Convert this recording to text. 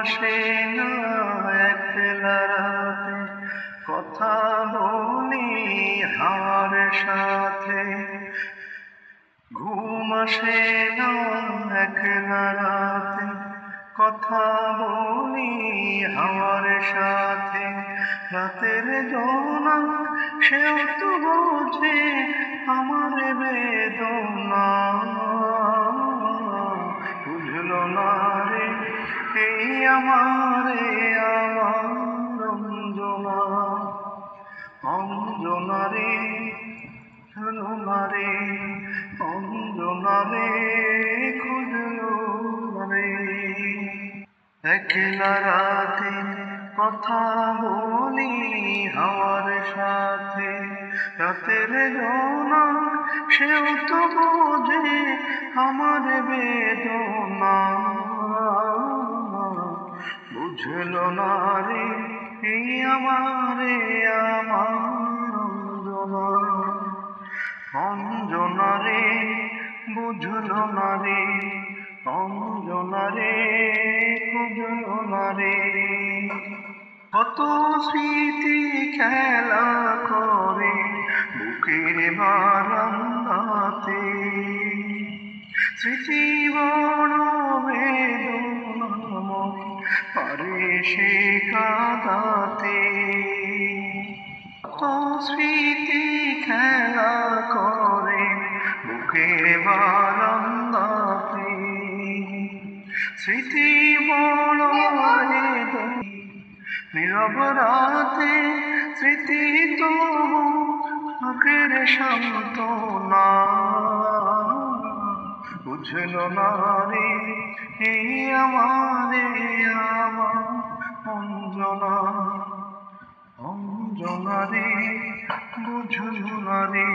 আসে না একলা রাতে, কথা বলি হাওয়ার সাথে। ঘুম আসে না একলা রাতে, কথা বলি হাওয়ার সাথে। রাতের জোনাক সেও তো বোঝে আমার বেদনা, বুঝলো না রে এই আমারে আমার অঞ্জনা। অঞ্জনা রে খুঁজলো না রে, অঞ্জনা রে খুঁজলো না রে। একলা রাতে কথা বলি হাওয়ার সাথে, রাতের জোনাক সেও তো বোঝে আমার বেদনা, বুঝলো না রে এই আমারে আমার অঞ্জনা। অঞ্জনা রে বুঝলো না রে, অঞ্জনা রে বুঝলো না রে। কত স্মৃতি খেলা করে বুকের বারান্দাতে, স্মৃতি বড় বেদনাময় পারে সে কাঁদাতে। কত স্মৃতি খেলা করে বুকের বারান্দাতে, স্মৃতি বড় নীরব রাতে, স্মৃতি তো বুকের সান্ত্বনা, বুঝলো না রে এই আমারে আমার অঞ্জনা। অঞ্জনা রে বুঝলো না রে।